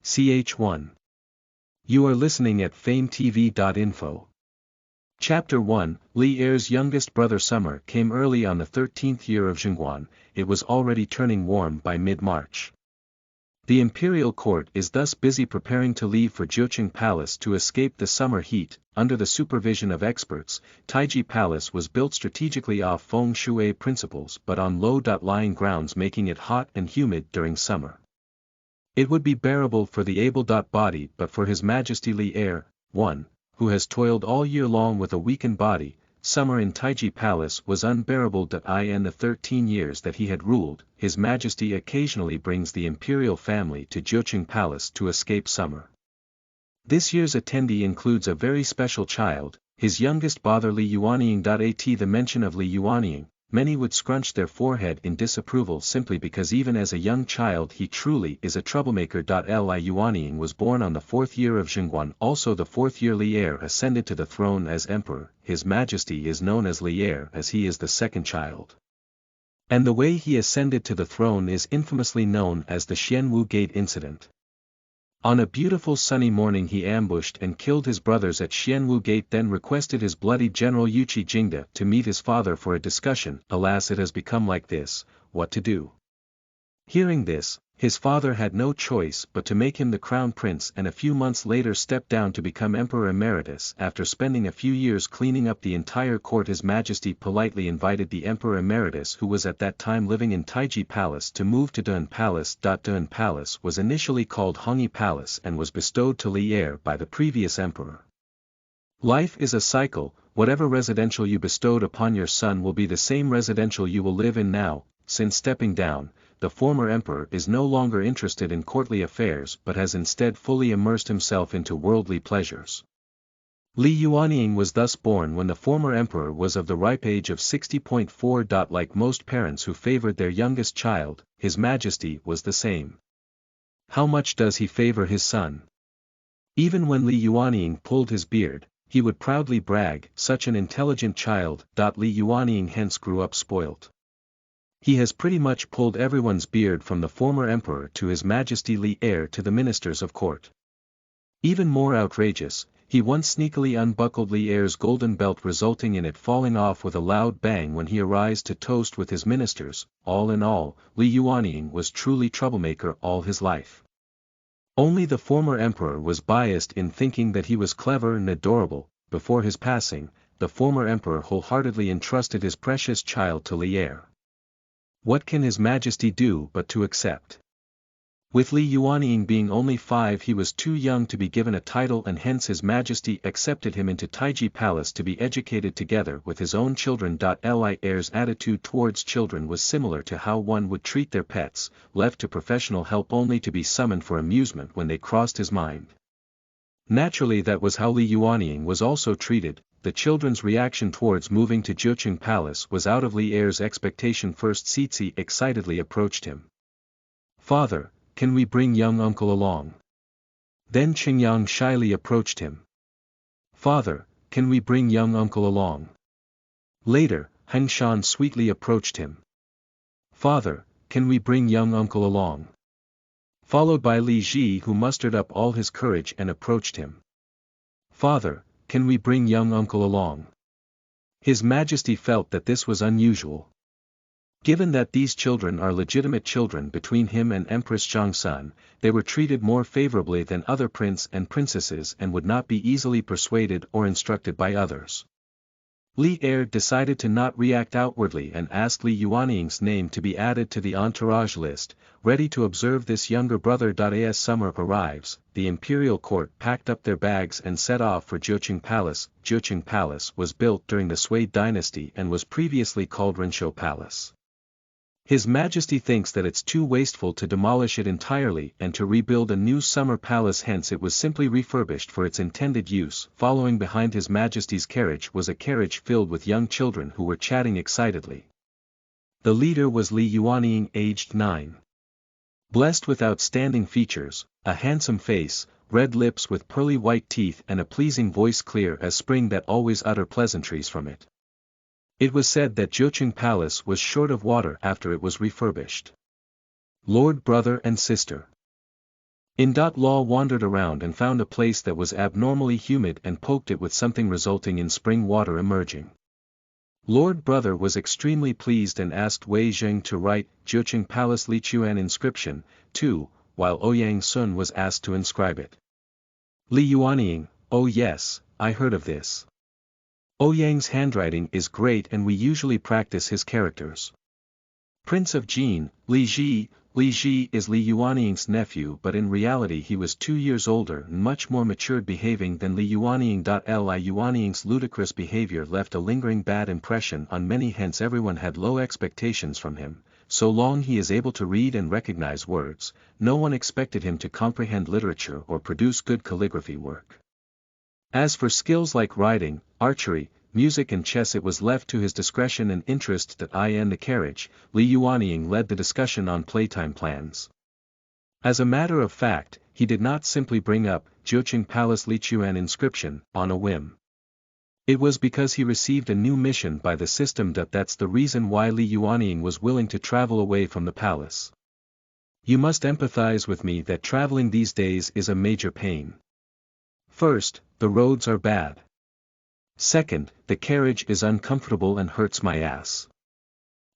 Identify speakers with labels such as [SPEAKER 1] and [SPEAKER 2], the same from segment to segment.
[SPEAKER 1] Ch1. You are listening at FameTV.info. Chapter 1, Li Er's youngest brother summer came early on the 13th year of Zhengguan. It was already turning warm by mid-March. The imperial court is thus busy preparing to leave for Jiuqing Palace to escape the summer heat. Under the supervision of experts, Taiji Palace was built strategically off feng shui principles but on low-lying grounds, making it hot and humid during summer. It would be bearable for the able-bodied, but for His Majesty Li Er, who has toiled all year long with a weakened body, summer in Taiji Palace was unbearable. In the 13 years that he had ruled, His Majesty occasionally brings the imperial family to Jiuqing Palace to escape summer. This year's attendee includes a very special child, his youngest brother Li Yuanying. At the mention of Li Yuanying, many would scrunch their forehead in disapproval simply because even as a young child he truly is a troublemaker. Li Yuanying was born on the 4th year of Zhengguan. Also the 4th year Li Er ascended to the throne as emperor. His Majesty is known as Li Er as he is the second child. And the way he ascended to the throne is infamously known as the Xianwu Gate incident. On a beautiful sunny morning he ambushed and killed his brothers at Xianwu Gate, then requested his bloody general Yuqi Jingde to meet his father for a discussion. Alas, it has become like this, what to do? Hearing this, his father had no choice but to make him the crown prince, and a few months later stepped down to become emperor emeritus. After spending a few years cleaning up the entire court, His Majesty politely invited the emperor emeritus, who was at that time living in Taiji Palace, to move to Dun Palace. Dun Palace was initially called Hongyi Palace and was bestowed to Li Er by the previous emperor. Life is a cycle. Whatever residential you bestowed upon your son will be the same residential you will live in now. Since stepping down, the former emperor is no longer interested in courtly affairs but has instead fully immersed himself into worldly pleasures. Li Yuanying was thus born when the former emperor was of the ripe age of 60.4. Like most parents who favored their youngest child, His Majesty was the same. How much does he favor his son? Even when Li Yuanying pulled his beard, he would proudly brag, "Such an intelligent child." Li Yuanying hence grew up spoilt. He has pretty much pulled everyone's beard from the former emperor to His Majesty Li Er to the ministers of court. Even more outrageous, he once sneakily unbuckled Li Er's golden belt, resulting in it falling off with a loud bang when he arose to toast with his ministers. All in all, Li Yuanying was truly troublemaker all his life. Only the former emperor was biased in thinking that he was clever and adorable. Before his passing, the former emperor wholeheartedly entrusted his precious child to Li Er. What can His Majesty do but to accept? With Li Yuanying being only 5, he was too young to be given a title, and hence His Majesty accepted him into Taiji Palace to be educated together with his own children. Li Er's attitude towards children was similar to how one would treat their pets, left to professional help only to be summoned for amusement when they crossed his mind. Naturally, that was how Li Yuanying was also treated. The children's reaction towards moving to Jiuqing Palace was out of Li Er's expectation. First, Cici excitedly approached him. "Father, can we bring young uncle along?" Then Qingyang shyly approached him. "Father, can we bring young uncle along?" Later, Hengshan sweetly approached him. "Father, can we bring young uncle along?" Followed by Li Ji, who mustered up all his courage and approached him. "Father, can we bring young uncle along?" His Majesty felt that this was unusual. Given that these children are legitimate children between him and Empress Zhangsun, they were treated more favorably than other prince and princesses and would not be easily persuaded or instructed by others. Li Er decided to not react outwardly and asked Li Yuanying's name to be added to the entourage list. Ready to observe this younger brother. As summer arrives, the imperial court packed up their bags and set off for Jiuqing Palace. Jiuqing Palace was built during the Sui Dynasty and was previously called Renshou Palace. His Majesty thinks that it's too wasteful to demolish it entirely and to rebuild a new summer palace, hence it was simply refurbished for its intended use. Following behind His Majesty's carriage was a carriage filled with young children who were chatting excitedly. The leader was Li Yuanying, aged 9. Blessed with outstanding features, a handsome face, red lips with pearly white teeth and a pleasing voice clear as spring that always utter pleasantries from it. It was said that Jiuqing Palace was short of water after it was refurbished. Lord, brother and sister. Law wandered around and found a place that was abnormally humid and poked it with something resulting in spring water emerging. Lord Brother was extremely pleased and asked Wei Zheng to write Jiuqing Palace Lichuan inscription, too, while Ouyang Sun was asked to inscribe it. Li Yuanying, oh yes, I heard of this. Ouyang's handwriting is great and we usually practice his characters. Prince of Jin, Li Ji is Li Yuanying's nephew, but in reality he was 2 years older and much more matured behaving than Li Yuanying. Li Yuanying's ludicrous behavior left a lingering bad impression on many, hence everyone had low expectations from him. So long he is able to read and recognize words, no one expected him to comprehend literature or produce good calligraphy work. As for skills like riding, archery, music and chess, it was left to his discretion and interest. In the carriage, Li Yuanying led the discussion on playtime plans. As a matter of fact, he did not simply bring up Jiuqing Palace Lichuan inscription on a whim. It was because he received a new mission by the system. That's the reason why Li Yuanying was willing to travel away from the palace. You must empathize with me that traveling these days is a major pain. First, the roads are bad. Second, the carriage is uncomfortable and hurts my ass.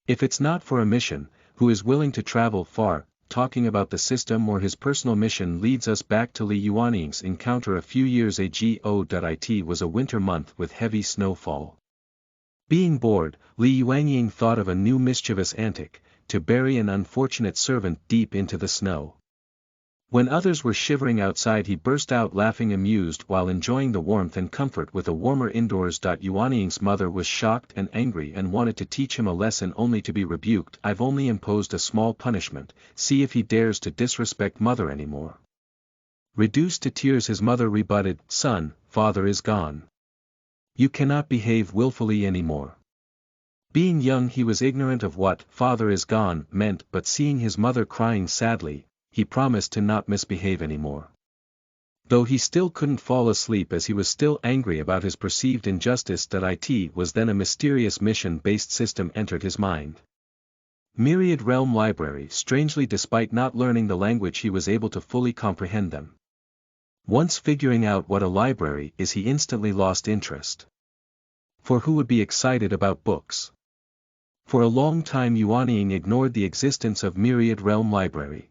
[SPEAKER 1] If it's not for a mission, who is willing to travel far? Talking about the system or his personal mission leads us back to Li Yuanying's encounter a few years ago. It was a winter month with heavy snowfall. Being bored, Li Yuanying thought of a new mischievous antic, to bury an unfortunate servant deep into the snow. When others were shivering outside, he burst out laughing amused while enjoying the warmth and comfort with a warmer indoors. Yuanying's mother was shocked and angry and wanted to teach him a lesson only to be rebuked. I've only imposed a small punishment, see if he dares to disrespect mother anymore. Reduced to tears, his mother rebutted, son, father is gone. You cannot behave willfully anymore. Being young he was ignorant of what father is gone meant, but seeing his mother crying sadly, he promised to not misbehave anymore. Though he still couldn't fall asleep as he was still angry about his perceived injustice. It was then a mysterious mission-based system entered his mind. Myriad Realm Library. Strangely, despite not learning the language, he was able to fully comprehend them. Once figuring out what a library is, he instantly lost interest. For who would be excited about books? For a long time Yuanying ignored the existence of Myriad Realm Library.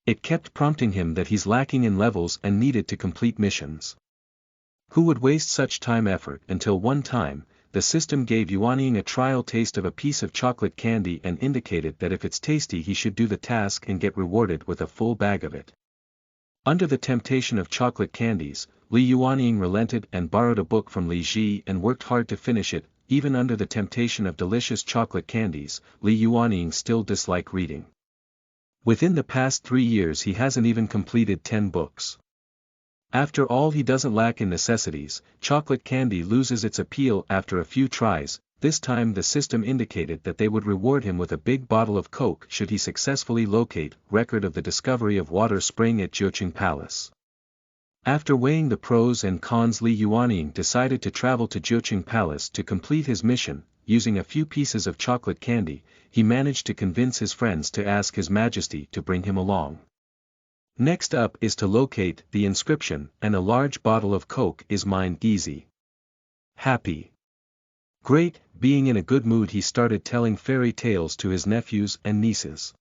[SPEAKER 1] It kept prompting him that he's lacking in levels and needed to complete missions. Who would waste such effort? Until one time, the system gave Yuanying a trial taste of a piece of chocolate candy and indicated that if it's tasty he should do the task and get rewarded with a full bag of it. Under the temptation of chocolate candies, Li Yuanying relented and borrowed a book from Li Ji and worked hard to finish it. Even under the temptation of delicious chocolate candies, Li Yuanying still disliked reading. Within the past 3 years he hasn't even completed 10 books. After all, he doesn't lack in necessities. Chocolate candy loses its appeal after a few tries. This time the system indicated that they would reward him with a big bottle of Coke should he successfully locate record of the discovery of water spring at Jiuqing Palace. After weighing the pros and cons, Li Yuanying decided to travel to Jiuqing Palace to complete his mission. Using a few pieces of chocolate candy, he managed to convince his friends to ask His Majesty to bring him along. Next up is to locate the inscription, and a large bottle of Coke is mine. Easy. Happy. Great. Being in a good mood, he started telling fairy tales to his nephews and nieces.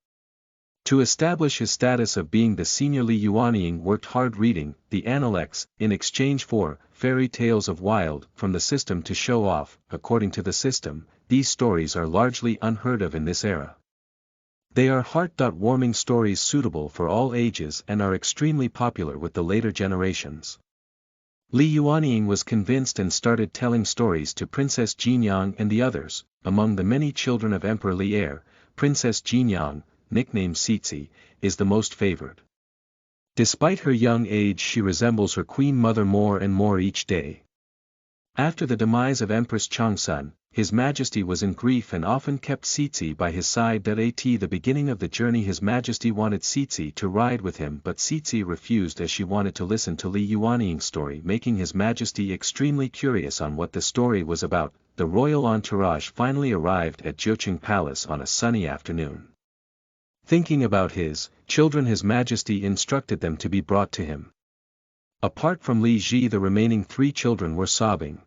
[SPEAKER 1] To establish his status of being the senior, Li Yuanying worked hard reading the Analects in exchange for fairy tales of wild from the system to show off. According to the system, these stories are largely unheard of in this era. They are heart-warming stories suitable for all ages and are extremely popular with the later generations. Li Yuanying was convinced and started telling stories to Princess Jinyang and the others. Among the many children of Emperor Li, Princess Jinyang, nicknamed Cici, is the most favored. Despite her young age, she resembles her queen mother more and more each day. After the demise of Empress Changsun, His Majesty was in grief and often kept Cici by his side. At the beginning of the journey, His Majesty wanted Cici to ride with him, but Cici refused as she wanted to listen to Li Yuanying's story, making His Majesty extremely curious on what the story was about. The royal entourage finally arrived at Jiuqing Palace on a sunny afternoon. Thinking about his children, His Majesty instructed them to be brought to him. Apart from Li Ji, the remaining 3 children were sobbing.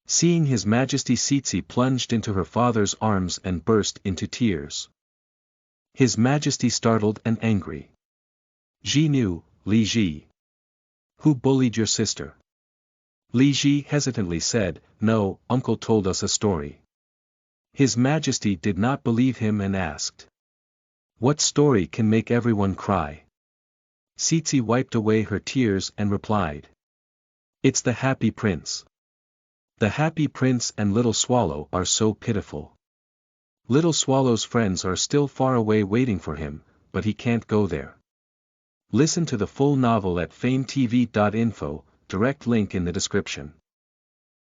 [SPEAKER 1] Seeing His Majesty, Cixi plunged into her father's arms and burst into tears. His Majesty startled and angry. Ji knew, Li Ji. Who bullied your sister? Li Ji hesitantly said, No, uncle told us a story. His Majesty did not believe him and asked. What story can make everyone cry? Cixi wiped away her tears and replied. It's the Happy Prince. The Happy Prince and Little Swallow are so pitiful. Little Swallow's friends are still far away waiting for him, but he can't go there. Listen to the full novel at FameTV.info, direct link in the description.